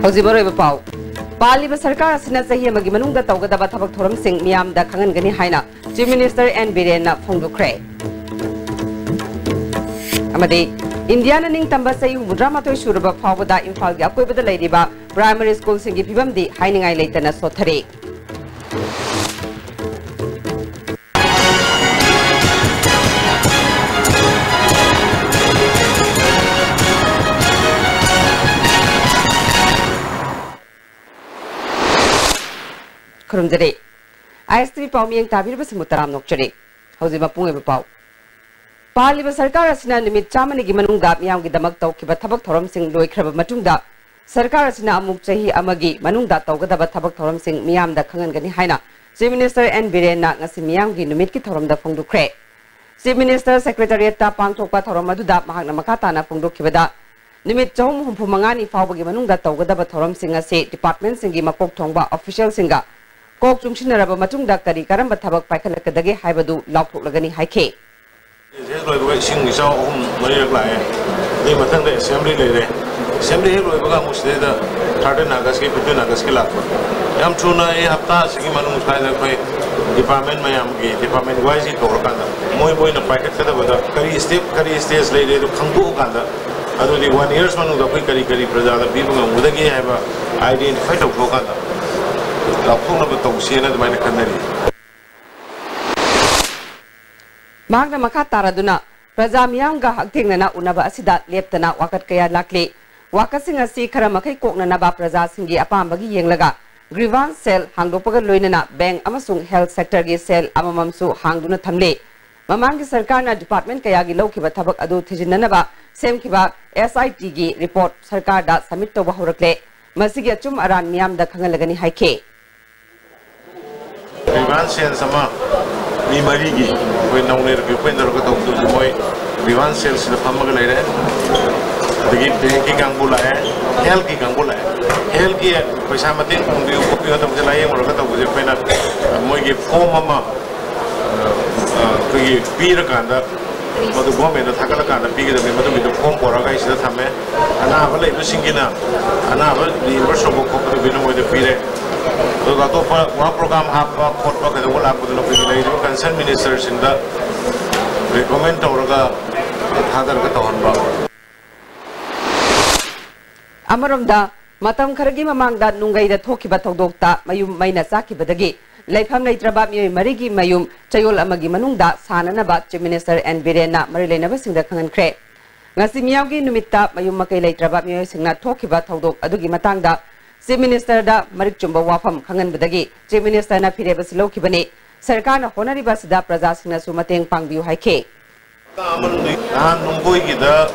Hojibaro Pau. Pali Sarkar Sina Sahimagi Manunga Togada Batabak Thoram Singh Miam da Kangan Gani Haina, Chief Minister and Birena Fondu Kre. Amade, Indiana Ning Tambasay, Mudramato Shuraba Pavada Infal Gapu with the Lady Ba, Primary School Singi Pibam di Hiding I Latana Sotare. Kurumjare. ISTV Pawmiyang Tabir Basimutaram Nokchare. Hojima Punga Pau. Pali Sarkar Asina Nimit Chamanigi Manunga Miam Gidamak Tokiba Tabak Thoram Singh Loi Krab Matunda. Sarkar Asina Amuk Chahi Amagi Manunga Togada Tabak Thoram Singh Miam da Kangan Gani Haina. Chief Minister and Birena Nasimiam Ginumit Thoram da Fondu Kre. Chief Minister Secretariat Pang Topa Thoram Maduda Mahana Makatana Fondu Kibada. Nimit Chom Humpumangani Fawagi Manunga Togada Thoram Singh Ase Department Singi Mapok Tongba Official Singa. Kok Jungshinaraba Matunda Kari Karamba Tabak Pakalakadagi Haibadu Lauk Lagani Haike. Assembly Musida, Tartan Nagaski, Putin Nagaski Lapa. Yam Tuna, Hapta, Singing Manus Department Mayamgi, Department Wise Kokanda, Moy in a packet feather with a Kari stays lady to Kangu Kanda. Other 1 year's one of the Kari Prada, the people of Mudagi have an idea in fight of Kokanda. The phone of the Tosiana, the Manipuri. Magna Makataraduna, Prazamianga Haktingana Unaba Asida, Leptana, Wakat Kaya Lakli, Wakasinga Si Karamaki Koknaba Praza Singi Apambagi Yanglaga, Grievance Cell, Hangopaga Luinana, Bang Amasung Health Sector Gi Cell, Amamamsu, Hangduna Tamle, Mamangi Sarkana Department Kayagi Lokiba Tabak Adu Tijinanaba, Sem Kiba, SIT report Sarkar da Samito Bahurakle, Masiga Chum Aran Miam da Kangalagani Haike. Grievance Cell Sama. Marigi, when no later you went to the boy, Vivan sells the Pamagale, the King Angula, Helki Angula, Helki, Pasamatin, you put the other Layam or Rata with a pen at Mogi Pomama, Peter Kanda, or the woman, the Takalakanda, bigger than the with the Pom or a guy, and I have a late singina, and I have the universal book of the winner with the Peter. One program have put back the whole apple of the concerned ministers in the recommend Toraga Hadar Katonba. Amaramda, Matam Karagi Mamanga Nungai the Tokiba Todokta, Mayum Mainasaki Badagi, Laifam Laitrabami Marigi Mayum, Chayol Amagi Manunda, Sananaba, Chief Minister and Birena, Marilena Basinga Kangan Kre. Nasimiagi Numita, Mayum Makai Laitrabami, Singna Tokiba Todok, Adugi Matanga. Chief Minister da Marik Chumba Wafam Kangan Badagi, Chief Minister na Pirebas Lokibane, Sarkana Honari Basida Prazasina Sumateng Pangview Hike. Numboigida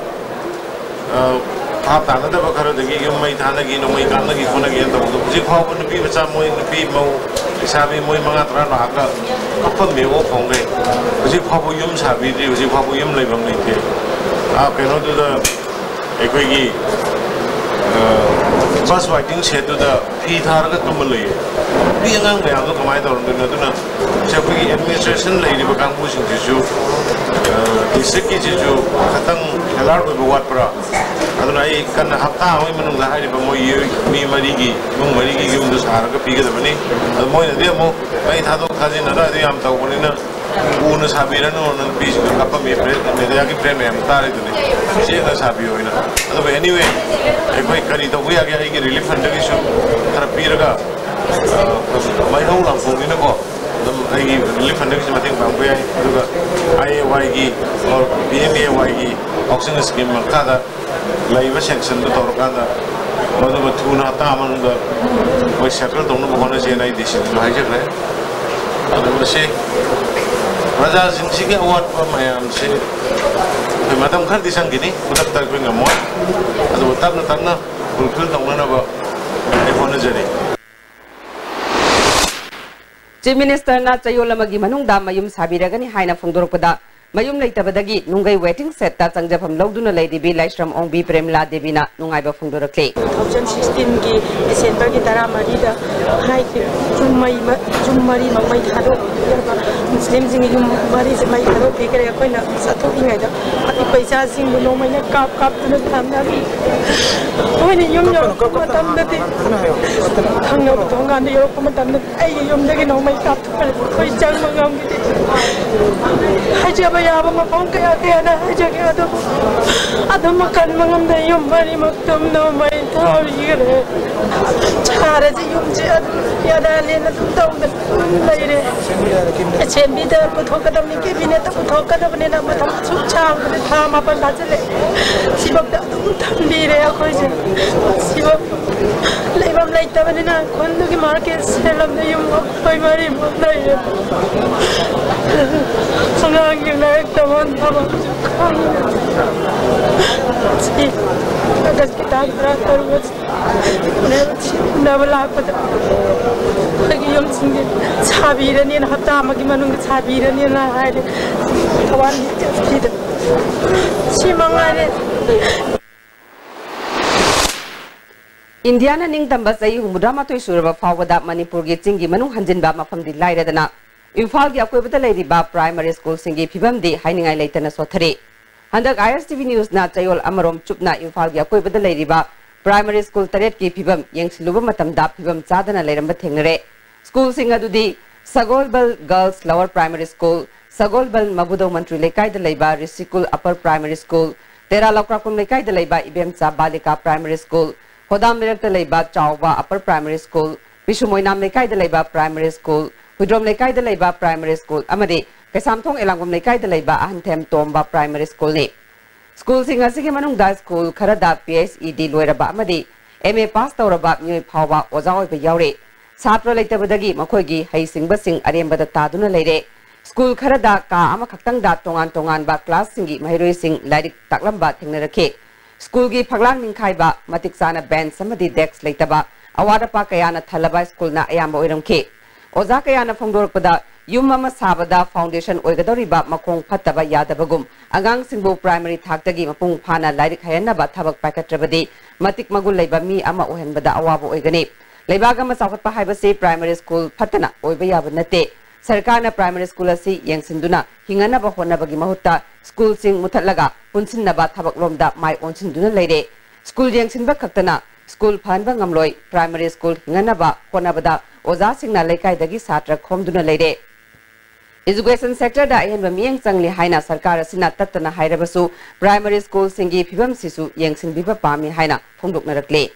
Papa, the Bakara, the Gigam, Tanagi, no Makanagi, Fonagi, the Zipo, the people, some way the people, Sabi Moimanga, Papa Mewo Ponge, Zipo Yums have it, Zipo Yum Labam Lake. I cannot do the Equigi. Bus writing said to the Peter Tumali. Being on the other commander on the Naduna, Shafi administration lady become pushing tissue, the sicky tissue, Katang, Kalar with Watra. And I can have time women on the height of a more year, me Marigi, Marigi, given this Haraka Pig of money. The more the demo, I had a cousin, another Yam Tawanina, Unas Habirano, and Piece of Kapami, and the Yaki Premier, Taritani. She has Habioina. Anyway, I quite carry the way I get relief and issue. Tarapiraga, my whole of Foginago, I relief and issue, I think, IAYE or BMAYE, Oxygen Scheme, Makada, Laiva section, the Torganda, Mother Tuna Taman, the Shackle, don't know what I say, and I did. I will say, Raja Sinsiga, what my am say. Madam Kardishan Guinea, put up that bring a more. And the Tana will fill the one of a Chief Minister na Chayola Magimanunda, Mayum Sabiragani Haina from Durupada, Mayum Lake Tabadagi, Nungai waiting set that Sangja from Loduna Lady B. Lashram on B. Premla Devina, Nungaiba from Durakle. 2016 December Gitara Marida, High Jumari Mamai Hado, Muslims in Jumari, my Hado, Pigre, Sato Inga, Paisa sing the Nomina Cap to the Tamnavi. When you know, hung up tongue on the Yokomatam, Ayum, they know my cup to Pajang. Hajabaya, Ponka, Hajagado, Adamakan, Mangam, the Yumari Maktum, no, my Tori. Chara, Yadalina, lady. A chambita, Putoka, Cabinet, Putoka, Nina, Chang, the Tam up and Nazale. She looked at the Tambira question. She looked Labor like Tavanina, Konduki Market, sell of the young by Mary Mother. So now you like the one Agas kita terakhir was never laughed. Lagi yang sini sabiran ni nak hatta magi manung sabiran ni nak ada kawan kita. Si mangane. Indiana ning tamba sai humudama toi suraba fawada Manipur gi chingi manung hanjin ba mafam di laira dana Imphal gi akoi bata lairi ba primary school singi phibam di hainingai leitana sothare Handak ISTV News na chayol amarom chupna Imphal gi akoi bata lairi ba primary school taret ki phibam yengsiluba matam da phibam chadana leiramba thengnare school sing adudi Sagolbal Girls Lower Primary School Sagolbal Mabudo Mantri Lekai da leiba Risikul Upper Primary School Tera Lakrakum Lekai da leiba Ibemcha Balika Primary School Hodam Mirak da leiba Chawwa Upper Primary School Bishumoinam Lekai da leiba Primary School Hudrom Lekai da leiba Primary School amadi Kesamthong Elangum Lekai da leiba Ahanthem Tomba Primary School ni School sing asigi manungda school kharada PhD loiraba amadi MA pass tawraba myoi phawba oja oiba yaure Satra leitabadagi makhoigi haisingba sing arembada taduna leire School kharada ka ama khaktang da tongan ba class singi mahiroi sing lairik taklamba thengnarakhe School gi phaglang ningkhai ba matik sana bench samadi desk leitaba awada pa kayana thalaba school na ayamba oiramkhe oja kayana phongdorpada yum ama sabada foundation oigadori ba makong phattaba yadabagum angang singbu primary thaktagi mapung phana lairik hayanna ba thabak paikatrabadi matik magul leiba mi ama ohenbada awabo oigani leibaga ma sawkhatpa haibase primary school phattana oiba yaba nate Sarkarna primary school asi yengsinduna hingana ba honabagi mahutta school sing muthatlaga punsinna ba thabak lomda mai onsinduna leire school yengsinba khaktana school phanba ngamloi primary school hingana ba honabada oja singna lekai dagi satra khomduna leire Education sector da ayenba miyeng changli haina sarkar asina tattana hairabasu primary school singi phibam sisu yengsin biba pami haina phongdoknarakle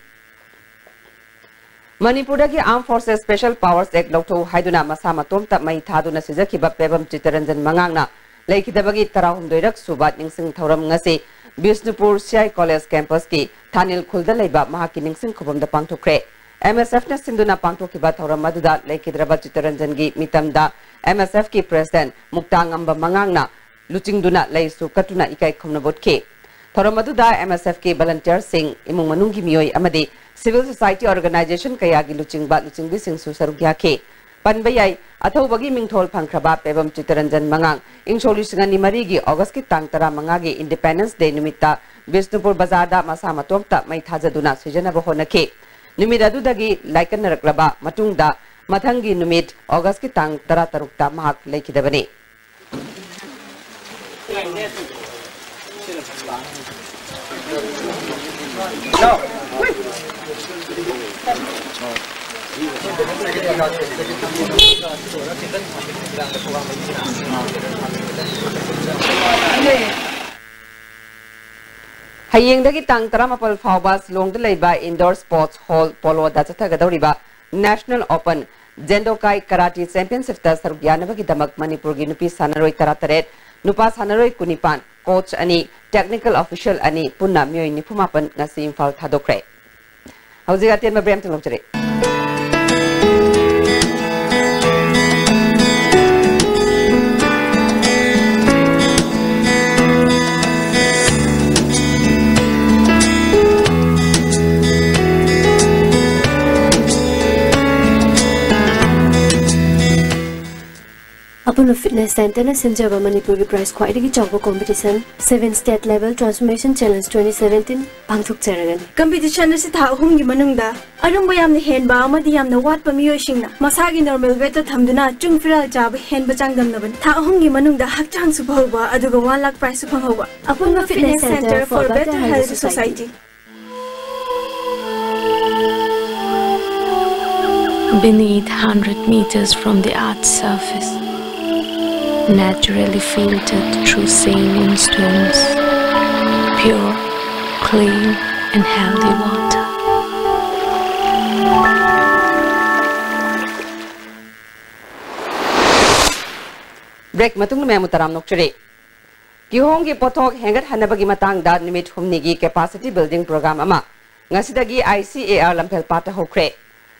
Manipur dagi Armed Forces Special Powers Act Lotho haiduna masa matom ta mai thaduna sijakhiba pebam Chitaranjan mangangna leikidabagi tarahumdoirak subat ningsing thoram ngase Bisnupur CI College campus ki Thanil khulda leiba mahaki ningsing khobamda pangthokre MSF na sinduna pangthokiba thoram maduda leikidraba Chitaranjan gi mitamda MSF ki president Muktangamba mangangna luchingduna leisu katuna ikai khomnabotke thoram maduda MSF ki volunteer sing imung manunggi miyoi amadi Civil Society Organization kayagi luchingbi sing susarugya ke panbayai athobagi mingthol phangkraba pebam Chitaranjan mangang ingsolisingani marigi August ki tang tara mangagi Independence Day nimita Bisnupur Bazar da masa matomta mai thajaduna sijana bahonake numit adudagi laikan naraklaba matungda mathangi numit August ki tang tara tarukta mahak leikidabani no Hayengdagi tang taramapal fawba Silongda leiba Indoor Sports Hall Polo da chathagadoriba National Open Jendokai Karate Championship ta sarugyanabagi damak Manipur gi nupi sanaroi tarataret nupa sanaroi kunipan coach ani technical official ani punna myoi nifumapan ngasi Imphal thadokre Haujiga tian ma brem thlongchare Apuna Fitness Center na Sinjaba Manipuri Prize Quality Chawba Competition 7 State Level Transformation Challenge 2017 Pangthuk Cheragani. Competition na si tha ahum gi manungda arung bayam ni hen ba amadi yam na wat pamiyo singna masagi normal weight ta thamduna chung firal jab hen ba changdam na ban tha ahum gi manungda hakchang su bhawba aduga 1 lakh prize su phanghoba. Apuna Fitness Center for Better Health Society. Beneath 100 meters from the Earth's surface, naturally filtered through saline stones, pure, clean and healthy water. Break matung na mutaram nokchuri. Kihong gi pothok hengat hanabagi matang da nimit humni gi capacity building program ama ngasidagi ICAR lampel pata hokre.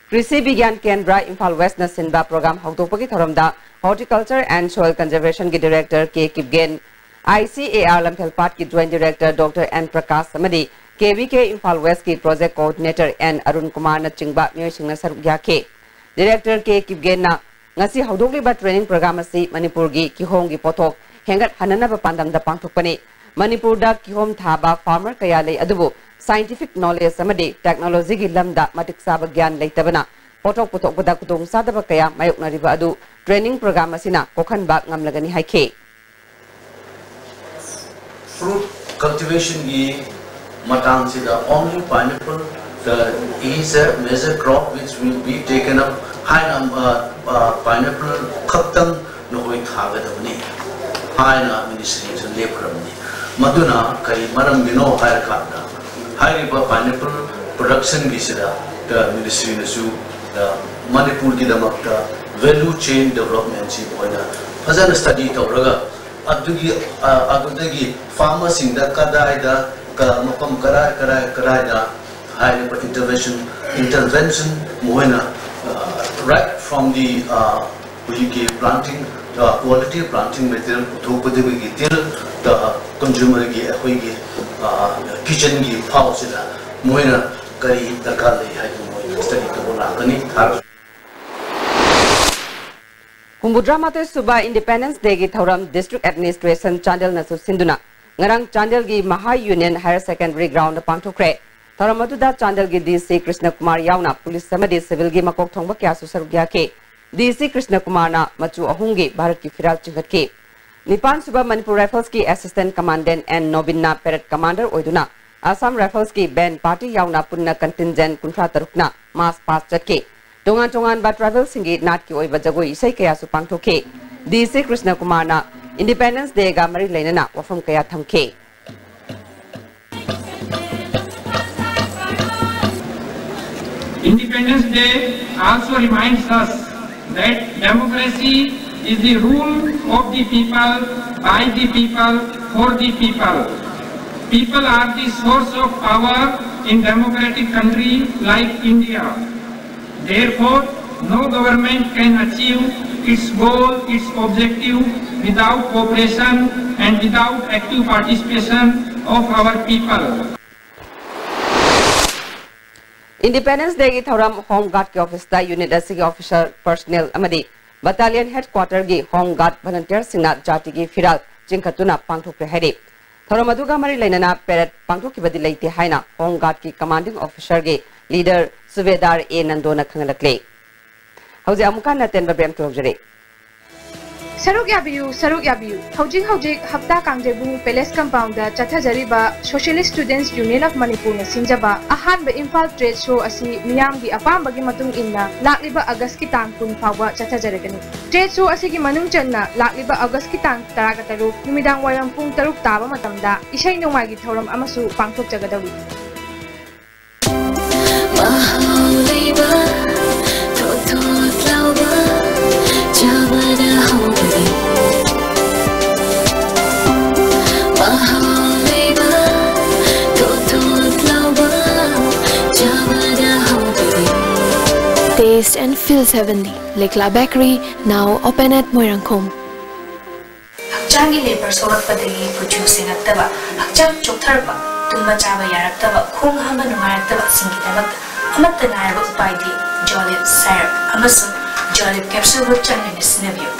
Krisi Vigyan Kendra Imphal West na sinba program hokdokpagi thoramda Horticulture and Soil Conservation ki Director K. Kipgen, ICAR Lampel Pat ki Joint Director Dr. N. Prakash Samadi, KVK Imphal West ki Project Coordinator N. Arun Kumar na chingba myoy singna sarugya ke. Director K. Kipgen na ngasi hokdokli ba training program asi Manipur gi kihong gi pothok hengat hanana ba pandam da pangthokpani. Manipur da kihom thaba farmer kaya lay adubu scientific knowledge amadi technology gi lamda matik saba gyan leitabana potok potok pada kutung sadaba kaya mayok na riba adu training program asina kokhan ba ngamlagani haike. Fruit cultivation gi matang sida only pineapple is a major crop which will be taken up high number pineapple khatang no hoi thagadabani high na ministry so lepramni maduna kari maram dino higher khanda high pineapple production gi sida the ministry na su Manipur ki damakta value chain development si hoina fazana study tawraga adugagi farmers in the kadaida ka mapam karai da high intervention moina right from the planting quality planting material thopadi till the consumer gi hoigi kitchen gi house da moina kari darkar lai hai study to lakani thar Kumbudra mate suba Independence Day gi thoram District Administration Chandel na su sinduna ngarang Chandel gi Maha Union Higher Secondary Ground pangthokre thoram aduda Chandel gi DC Krishna Kumar yauna police samadi civil gi makok thongba kya su sarugya ke DC Krishna Kumar na machu ahung gi Bharat ki firal chingat ke Nipan suba Manipur Rifles ki Assistant Commandant and Nobinna Parade Commander oiduna Assam Rifles ki band party yauna punna contingent kuntra tarukna mass pass chatke Tongan ba travel singi nat ki oiba jagoi isai kaya su pangthoke DC Krishna Kumar na Independence Day ga mari leinana wafam kaya thamke Independence Day also reminds us that democracy is the rule of the people by the people for the people. People are the source of power in democratic country like India. Therefore, no government can achieve its goal, its objective without cooperation and without active participation of our people. Independence Day ki thoram Home Guard ki office da unit asigi officer personnel amadi battalion headquarter gi Home Guard volunteer singna jati gi firal jingkhatuna pangthokre hari thoram aduga mari leinana parade pangthokki badi leite haina Home Guard ki commanding officer gi leader Subedar A Nandona khangalakle hauji amukan na ten babrem tokjare Saruk yabiyu Hojing hafta kangjebu Palace Compound da chathajariba Socialist Students Union of Manipur na sinjaba ahan ba Imphal Trade Show asi miyam gi apam bagi matung inna lakliba August ki tang kun fawa chathajaragani Trade Show asi gi manung channa lakliba August ki tang 13 numidang wayam pung 3 taba matamda isai nongmai gi thoram amasu pangthok jagadawi Taste and feels heavenly. Lekla Bakery now open at Moirangkom. Hakchangi labor sorakpadagi producing attaba hakchang choktarba tumba chaba yaraktaba khong hama nungairaktaba singidamak amatta nairaba upaidi jolip syrup amasu jolip capsule changni sinabiyo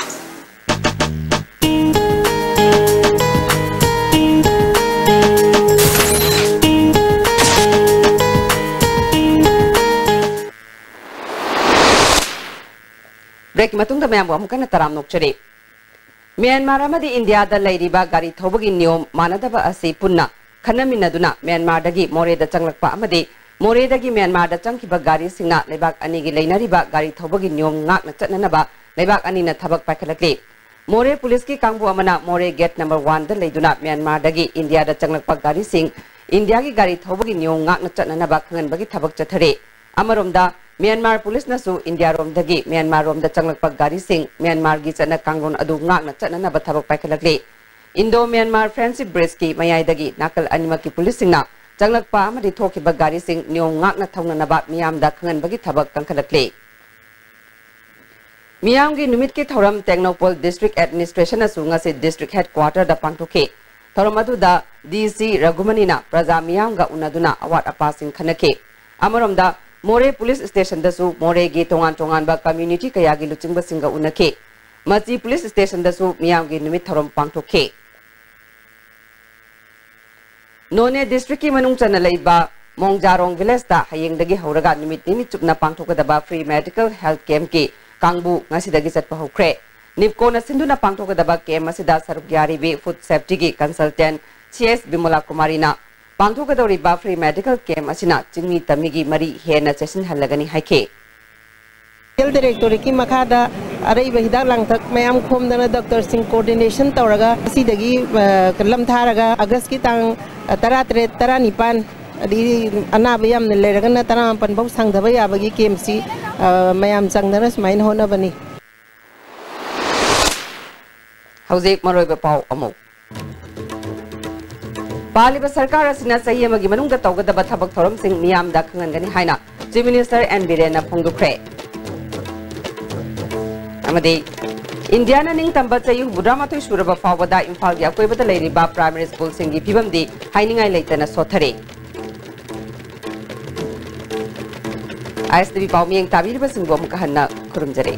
break मतुंग मैम अमुकन तराम नोक्चरी Myanmar India लेरिबा गाड़ी थौबगी नियम मानदब असी पुन्ना खनमिनदुना म्यांमारदगी मोरेदा चंगलक्पा अमदी मोरेदगी म्यांमारदा चंगखिबा गाड़ी सिंगना लेबाक अनिगी लेनरिबा गाड़ी थौबगी नियम ngakna चटननबा लेबाक अनिना थबक पाखलकली मोरे पुलिस की कांगबु अमना मोरे गेट नंबर 1 दा लेदुना म्यांमारदगी इंडिया दा चंगलक्पा गाड़ी सिंग इंडिया की गाड़ी थौबगी नियम ngakna चटननबा खंगनबगी थबक चथरे अमरोमदा म्यांमार पुलिस नसु इंडिया रोमदगी म्यांमार रोमदा चंगलक्पा गाड़ी सिंग म्यांमार की चना कांगरोन अदु ngakna चटननबा थबक पाखलकली इंडो म्यांमार फ्रेंडशिप ब्रिज की मयाइदगी नाकल अनिमा की पुलिस सिंगना चंगलक्पा अमदी थोखिबा गाड़ी सिंग नियम ngakna थौननबा मियामदा खंगनबगी थबक कंखलकली मियाम की नुमित के थौरम टेक्नोपोल डिस्ट्रिक्ट एडमिनिस्ट्रेशन से डिस्ट्रिक्ट हेडक्वार्टर दा पांगथोखे थौरम अदुदा डीसी रघुमनीना प्रजा मियाम गा उनदुना अवाट अपासिंग खनखे अमरोमदा मोरे पुलिस स्टेशन दसु मोरे गी तोंगान तोंगान बा कम्युनिटी कया गी लुचिंग बसिंगा उनखे मची पुलिस स्टेशन दसु मियाम गी नुमित थौरम पांगथोखे नोने डिस्ट्रिक्ट की मनुंग चना लेबा मोंगजारोंग विलेज दा हयेंगदगी हौरगा नुमित निमित चुपना पांगथोकदबा फ्री मेडिकल हेल्थ कैंप की कांगबु ngasi चटपा होख्रे निपको न सिंधुना पांगथोकदबा कैंप असिदा सरुक यारिबी फूड सेफ्टी की कंसल्टेंट सीएस बिमला कुमारीना पांगथोकदौरिबा फ्री मेडिकल कैंप असिना चिंगमी तमिगी मरी हेना सेशन हल्लगनी हाइखे हेल्थ डायरेक्टोरेट की मखादा अरैब हिदाक लांथक मयाम खोमदना डॉक्टर सिंह कोऑर्डिनेशन तौरगा सिदगी लमथारगा अगस्त की तांग 13 19 अदी अनाब याम लेरगना 15 बौ सांगदबा याबगी केमसी मयाम संगदना स्माइन होनबनी हौजेक मरोइबा पाउ अमो पालिबा सरकार असिना सही अमगी मनुंगदा तौगदबा थबक थौरम सिंह मियामदा खंगनगनी हाइना चीफ मिनिस्टर एन बिरेना फोंदुख्रे अमदी इंडिया निंग तंबा चयु बुद्रामाथोय सुरबा फावदा इम्फाल गी अकोइबदा लेरिबा प्राइमरी स्कूल सिंगी फिबमदी हाइनिंगाई लेतना सोथरे आईएसटीवी पाउमियंग ताबिरबा सिंगोम कहन्ना खुरुमजरे